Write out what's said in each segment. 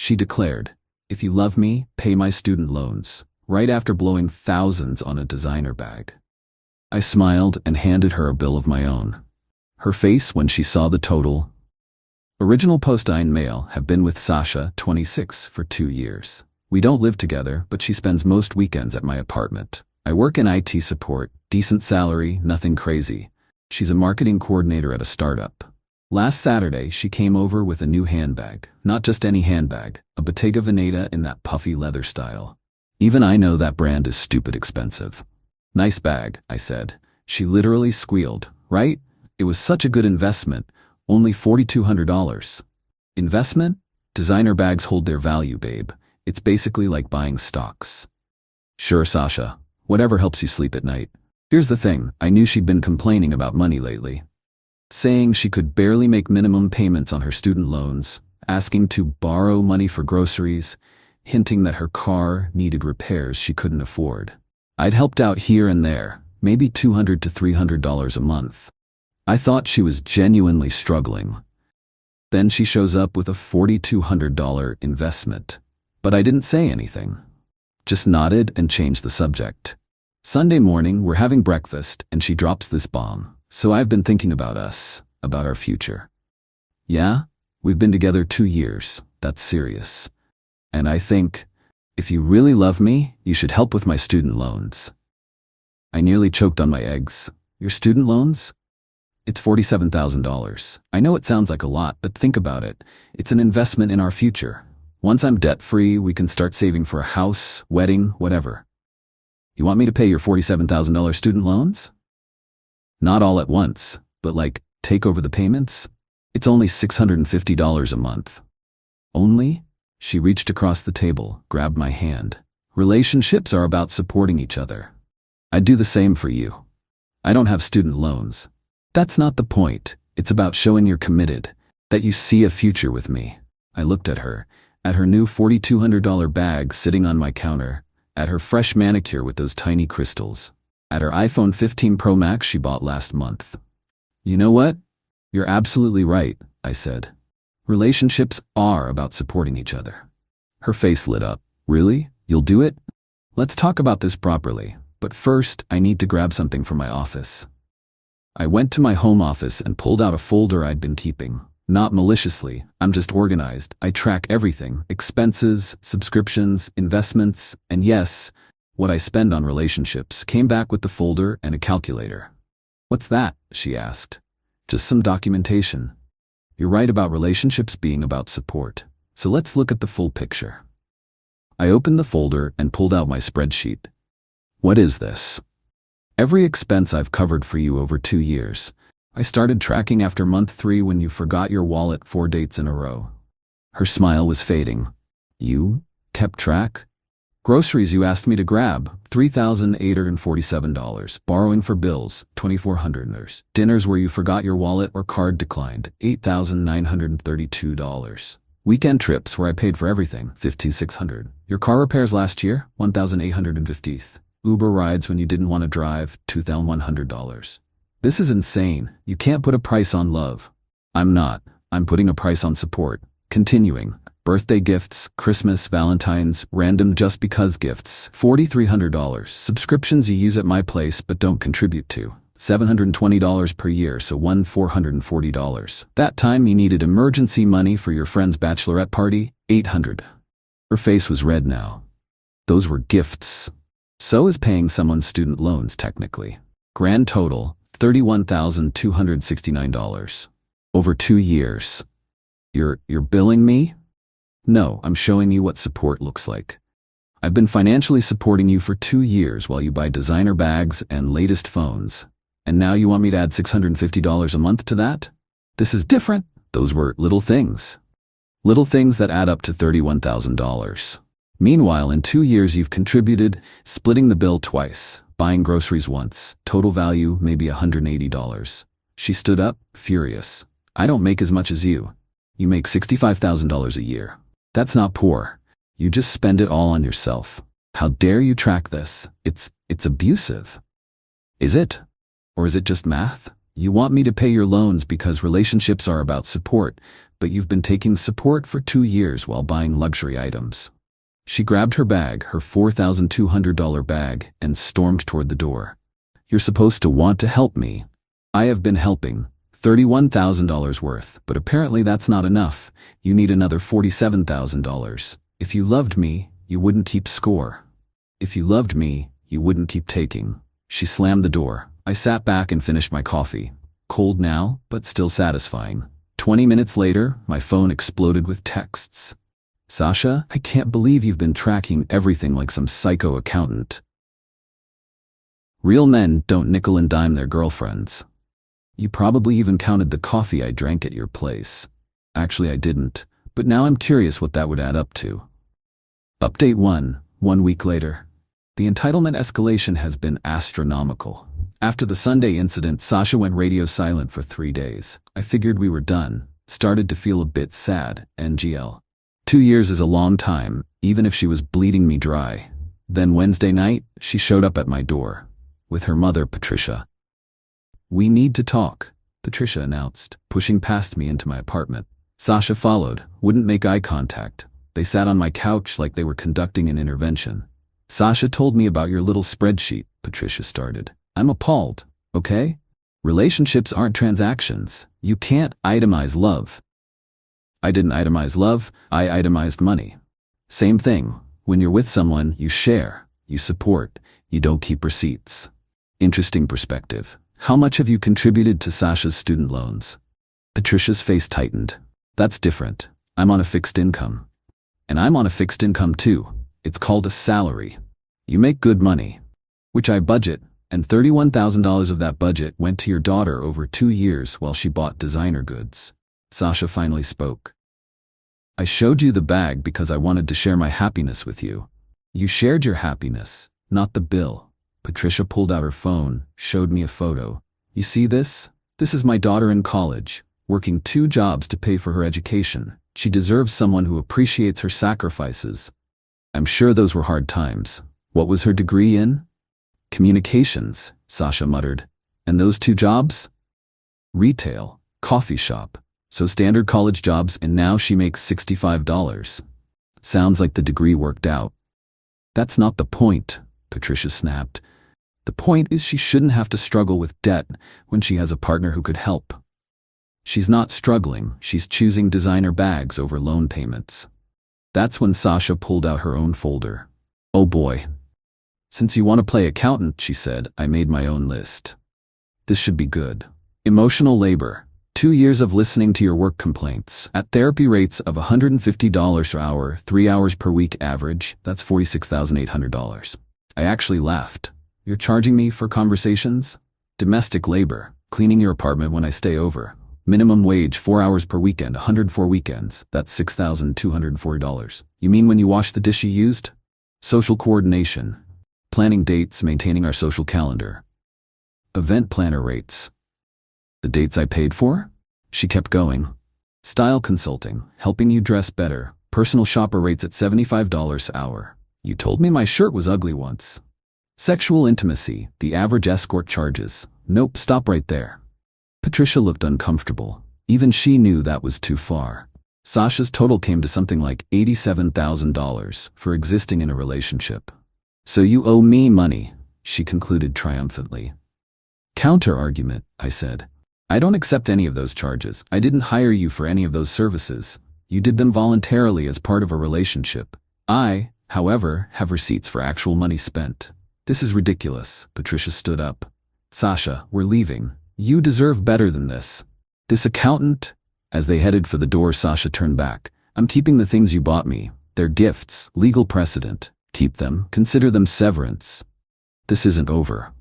She declared, "If you love me, pay my student loans," right after blowing thousands on a designer bag. I smiled and handed her a bill of my own. Her face when she saw the total. Original Postine mail have been with Sasha, 26, for 2 years. We don't live together, but she spends most weekends at my apartment. I work in IT support, decent salary, nothing crazy. She's a marketing coordinator at a startup. Last Saturday, she came over with a new handbag. Not just any handbag, a Bottega Veneta in that puffy leather style. Even I know that brand is stupid expensive. "Nice bag," I said. She literally squealed, "Right? It was such a good investment. Only $4,200. Investment? Designer bags hold their value, babe. It's basically like buying stocks." "Sure, Sasha. Whatever helps you sleep at night." Here's the thing, I knew she'd been complaining about money lately. Saying she could barely make minimum payments on her student loans, asking to borrow money for groceries, hinting that her car needed repairs she couldn't afford. I'd helped out here and there, maybe $200 to $300 a month. I thought she was genuinely struggling. Then she shows up with a $4,200 investment. But I didn't say anything. Just nodded and changed the subject. Sunday morning, we're having breakfast, and she drops this bomb. "So I've been thinking about us, about our future." "Yeah? We've been together 2 years. That's serious. And I think, if you really love me, you should help with my student loans." I nearly choked on my eggs. "Your student loans?" "It's $47,000. I know it sounds like a lot, but think about it. It's an investment in our future. Once I'm debt-free, we can start saving for a house, wedding, whatever." "You want me to pay your $47,000 student loans?" "Not all at once, but take over the payments? It's only $650 a month." "Only?" She reached across the table, grabbed my hand. "Relationships are about supporting each other. I'd do the same for you. I don't have student loans. That's not the point. It's about showing you're committed, that you see a future with me." I looked at her new $4,200 bag sitting on my counter, at her fresh manicure with those tiny crystals, at her iPhone 15 Pro Max she bought last month. "You know what? You're absolutely right," I said. "Relationships are about supporting each other." Her face lit up. "Really? You'll do it? Let's talk about this properly, but first I need to grab something from my office." I went to my home office and pulled out a folder I'd been keeping. Not maliciously, I'm just organized. I track everything, expenses, subscriptions, investments, and yes, what I spend on relationships. Came back with the folder and a calculator. "What's that?" she asked. "Just some documentation. You're right about relationships being about support. So let's look at the full picture." I opened the folder and pulled out my spreadsheet. "What is this?" "Every expense I've covered for you over 2 years. I started tracking after month 3 when you forgot your wallet 4 dates in a row." Her smile was fading. "You kept track?" "Groceries you asked me to grab, $3,847. Borrowing for bills, $2,400. Dinners where you forgot your wallet or card declined, $8,932. Weekend trips where I paid for everything, $5,600. Your car repairs last year, $1,850. Uber rides when you didn't want to drive, $2,100. This is insane. You can't put a price on love." "I'm not. I'm putting a price on support." Continuing. "Birthday gifts, Christmas, Valentine's, random just because gifts, $4,300. Subscriptions you use at my place but don't contribute to, $720 per year, so $440. That time you needed emergency money for your friend's bachelorette party, $800. Her face was red now. "Those were gifts. So is paying someone's student loans technically. Grand total, $31,269. Over 2 years. You're billing me?" "No, I'm showing you what support looks like. I've been financially supporting you for 2 years while you buy designer bags and latest phones. And now you want me to add $650 a month to that? This is different." Those were little things. Little things that add up to $31,000. Meanwhile, in 2 years you've contributed, splitting the bill twice, buying groceries once, total value maybe $180. She stood up, furious. "I don't make as much as you. You make $65,000 a year. That's not poor. You just spend it all on yourself. How dare you track this? It's abusive." "Is it? Or is it just math? You want me to pay your loans because relationships are about support, but you've been taking support for 2 years while buying luxury items. She grabbed her bag, her $4,200 bag, and stormed toward the door. You're supposed to want to help me. I have been helping. $31,000 worth, but apparently that's not enough. You need another $47,000. If you loved me, you wouldn't keep score. If you loved me, you wouldn't keep taking. She slammed the door. I sat back and finished my coffee. Cold now, but still satisfying. 20 minutes later, my phone exploded with texts. Sasha, I can't believe you've been tracking everything like some psycho accountant. Real men don't nickel and dime their girlfriends. You probably even counted the coffee I drank at your place. Actually, I didn't, but now I'm curious what that would add up to. Update 1, 1 week later. The entitlement escalation has been astronomical. After the Sunday incident, Sasha went radio silent for 3 days. I figured we were done. Started to feel a bit sad, NGL. 2 years is a long time, even if she was bleeding me dry. Then Wednesday night, she showed up at my door. With her mother, Patricia. We need to talk, Patricia announced, pushing past me into my apartment. Sasha followed, wouldn't make eye contact. They sat on my couch like they were conducting an intervention. Sasha told me about your little spreadsheet, Patricia started. I'm appalled, okay? Relationships aren't transactions. You can't itemize love. I didn't itemize love, I itemized money. Same thing. When you're with someone, you share, you support, you don't keep receipts. Interesting perspective. How much have you contributed to Sasha's student loans? Patricia's face tightened. That's different. I'm on a fixed income. And I'm on a fixed income too. It's called a salary. You make good money, which I budget, and $31,000 of that budget went to your daughter over 2 years while she bought designer goods. Sasha finally spoke. I showed you the bag because I wanted to share my happiness with you. You shared your happiness, not the bill. Patricia pulled out her phone, showed me a photo. You see this? This is my daughter in college, working 2 jobs to pay for her education. She deserves someone who appreciates her sacrifices. I'm sure those were hard times. What was her degree in? Communications, Sasha muttered. And those 2 jobs? Retail, coffee shop. So standard college jobs, and now she makes $65. Sounds like the degree worked out. That's not the point, Patricia snapped. The point is she shouldn't have to struggle with debt when she has a partner who could help. She's not struggling, she's choosing designer bags over loan payments. That's when Sasha pulled out her own folder. Oh boy. Since you want to play accountant, she said, I made my own list. This should be good. Emotional labor. 2 years of listening to your work complaints. At therapy rates of $150 per hour, 3 hours per week average, that's $46,800. I actually laughed. You're charging me for conversations? Domestic labor, cleaning your apartment when I stay over. Minimum wage 4 hours per weekend, 104 weekends, that's $6,240. You mean when you wash the dish you used? Social coordination. Planning dates, maintaining our social calendar. Event planner rates. The dates I paid for? She kept going. Style consulting, helping you dress better. Personal shopper rates at $75 an hour. You told me my shirt was ugly once. Sexual intimacy, the average escort charges. Nope, stop right there. Patricia looked uncomfortable. Even she knew that was too far. Sasha's total came to something like $87,000 for existing in a relationship. So you owe me money, she concluded triumphantly. Counter-argument, I said. I don't accept any of those charges. I didn't hire you for any of those services. You did them voluntarily as part of a relationship. I, however, have receipts for actual money spent. This is ridiculous. Patricia stood up. Sasha, we're leaving. You deserve better than this. This accountant? As they headed for the door, Sasha turned back. I'm keeping the things you bought me. They're gifts, legal precedent. Keep them, consider them severance. This isn't over.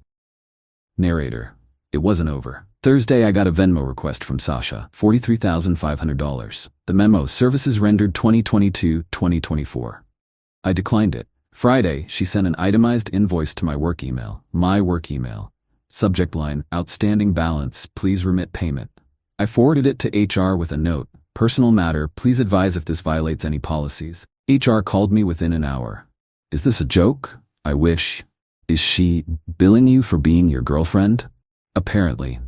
Narrator. It wasn't over. Thursday I got a Venmo request from Sasha, $43,500. The memo, services rendered 2022-2024. I declined it. Friday, she sent an itemized invoice to my work email. Subject line, outstanding balance, please remit payment. I forwarded it to HR with a note, personal matter, please advise if this violates any policies. HR called me within an hour. Is this a joke? I wish. Is she billing you for being your girlfriend? Apparently.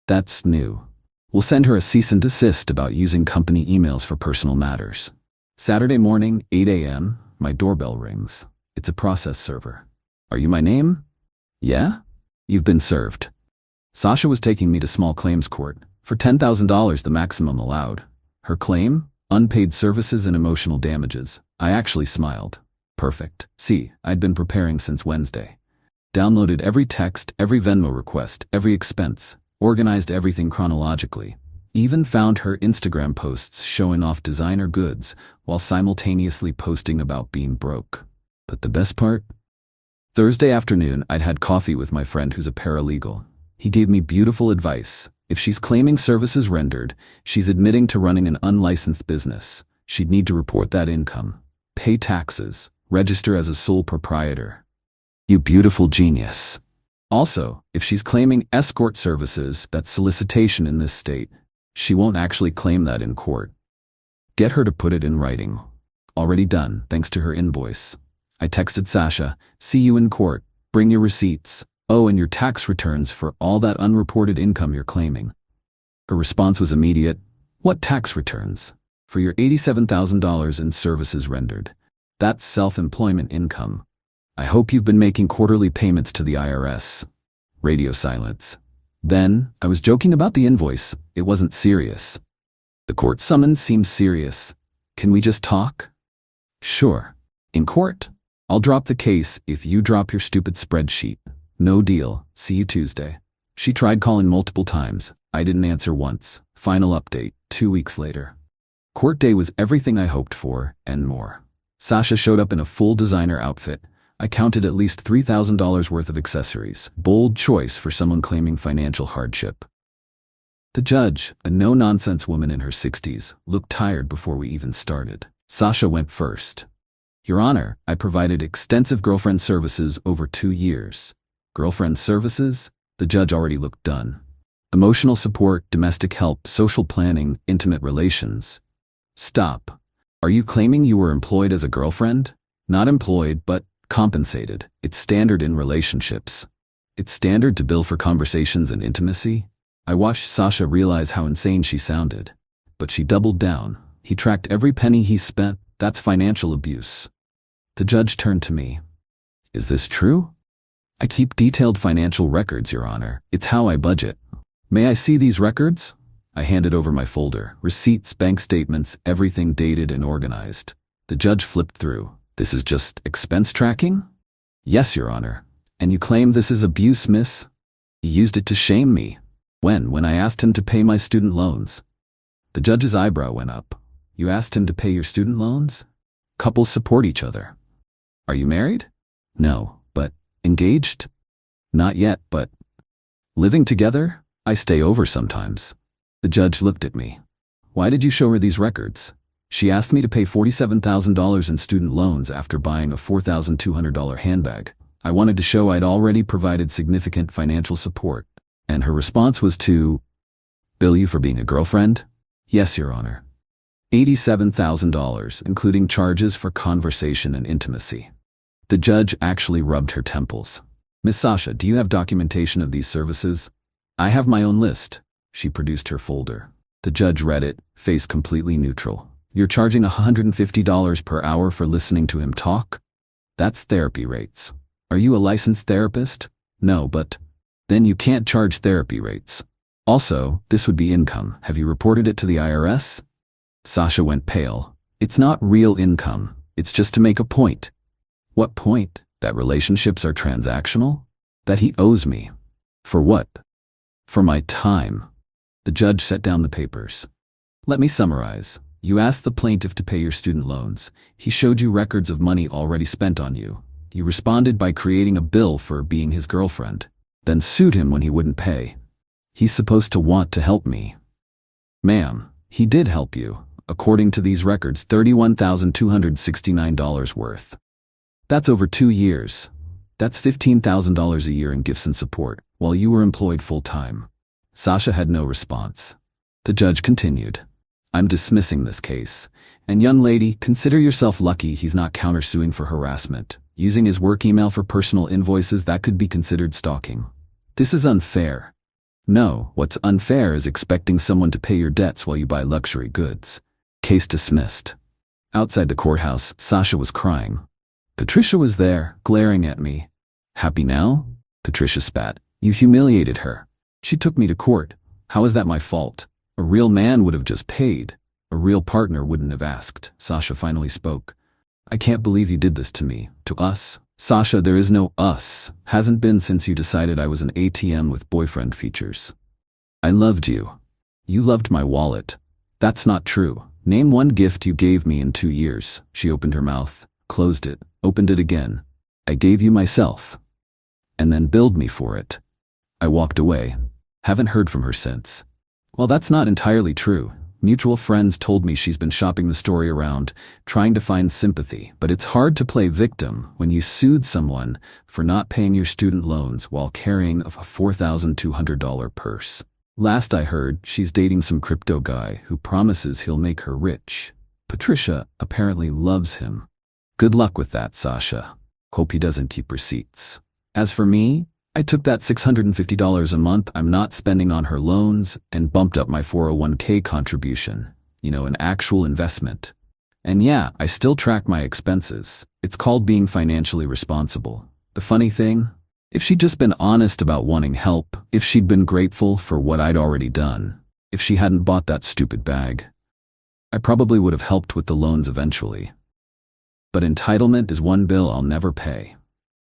That's new. We'll send her a cease and desist about using company emails for personal matters. Saturday morning, 8 a.m., my doorbell rings. It's a process server. Are you my name? Yeah? You've been served. Sasha was taking me to small claims court for $10,000, the maximum allowed. Her claim? Unpaid services and emotional damages. I actually smiled. Perfect. See, I'd been preparing since Wednesday. Downloaded every text, every Venmo request, every expense, organized everything chronologically. Even found her Instagram posts showing off designer goods while simultaneously posting about being broke. But the best part? Thursday afternoon, I'd had coffee with my friend who's a paralegal. He gave me beautiful advice. If she's claiming services rendered, she's admitting to running an unlicensed business. She'd need to report that income, pay taxes, register as a sole proprietor. You beautiful genius. Also, if she's claiming escort services, that's solicitation in this state. She won't actually claim that in court. Get her to put it in writing. Already done, thanks to her invoice. I texted Sasha, see you in court, bring your receipts. Oh, and your tax returns for all that unreported income you're claiming. Her response was immediate. What tax returns? For your $87,000 in services rendered. That's self-employment income. I hope you've been making quarterly payments to the IRS. Radio silence. Then, I was joking about the invoice. It wasn't serious. The court summons seems serious. Can we just talk? Sure. In court? I'll drop the case if you drop your stupid spreadsheet. No deal. See you Tuesday. She tried calling multiple times. I didn't answer once. Final update, 2 weeks later. Court day was everything I hoped for, and more. Sasha showed up in a full designer outfit. I counted at least $3,000 worth of accessories. Bold choice for someone claiming financial hardship. The judge, a no-nonsense woman in her 60s, looked tired before we even started. Sasha went first. Your Honor, I provided extensive girlfriend services over 2 years. Girlfriend services? The judge already looked done. Emotional support, domestic help, social planning, intimate relations. Stop. Are you claiming you were employed as a girlfriend? Not employed, but compensated. It's standard in relationships. It's standard to bill for conversations and intimacy. I watched Sasha realize how insane she sounded. But she doubled down. He tracked every penny he spent. That's financial abuse. The judge turned to me. Is this true? I keep detailed financial records, Your Honor. It's how I budget. May I see these records? I handed over my folder. Receipts, bank statements, everything dated and organized. The judge flipped through. This is just expense tracking? Yes, Your Honor. And you claim this is abuse, miss? He used it to shame me. When I asked him to pay my student loans. The judge's eyebrow went up. You asked him to pay your student loans? Couples support each other. Are you married? No, but engaged? Not yet, but living together? I stay over sometimes. The judge looked at me. Why did you show her these records? She asked me to pay $47,000 in student loans after buying a $4,200 handbag. I wanted to show I'd already provided significant financial support. And her response was to bill you for being a girlfriend? Yes, Your Honor. $87,000, including charges for conversation and intimacy. The judge actually rubbed her temples. Miss Sasha, do you have documentation of these services? I have my own list. She produced her folder. The judge read it, face completely neutral. You're charging $150 per hour for listening to him talk? That's therapy rates. Are you a licensed therapist? No, but then you can't charge therapy rates. Also, this would be income. Have you reported it to the IRS? Sasha went pale. It's not real income. It's just to make a point. What point? That relationships are transactional? That he owes me. For what? For my time. The judge set down the papers. Let me summarize. You asked the plaintiff to pay your student loans. He showed you records of money already spent on you. You responded by creating a bill for being his girlfriend, then sued him when he wouldn't pay. He's supposed to want to help me. Ma'am, he did help you. According to these records, $31,269 worth. That's over 2 years. That's $15,000 a year in gifts and support, while you were employed full-time. Sasha had no response. The judge continued. I'm dismissing this case. And young lady, consider yourself lucky he's not countersuing for harassment. Using his work email for personal invoices, that could be considered stalking. This is unfair. No, what's unfair is expecting someone to pay your debts while you buy luxury goods. Case dismissed. Outside the courthouse, Sasha was crying. Patricia was there, glaring at me. Happy now? Patricia spat. You humiliated her. She took me to court. How is that my fault? A real man would have just paid. A real partner wouldn't have asked. Sasha finally spoke. I can't believe you did this to me. To us? Sasha, there is no us. Hasn't been since you decided I was an ATM with boyfriend features. I loved you. You loved my wallet. That's not true. Name one gift you gave me in 2 years. She opened her mouth, closed it, opened it again. I gave you myself. And then billed me for it. I walked away. Haven't heard from her since. Well, that's not entirely true. Mutual friends told me she's been shopping the story around, trying to find sympathy, but it's hard to play victim when you sued someone for not paying your student loans while carrying a $4,200 purse. Last I heard, she's dating some crypto guy who promises he'll make her rich. Patricia apparently loves him. Good luck with that, Sasha. Hope he doesn't keep receipts. As for me, I took that $650 a month I'm not spending on her loans and bumped up my 401k contribution, an actual investment. And yeah, I still track my expenses. It's called being financially responsible. The funny thing? If she'd just been honest about wanting help, if she'd been grateful for what I'd already done, if she hadn't bought that stupid bag, I probably would have helped with the loans eventually. But entitlement is one bill I'll never pay.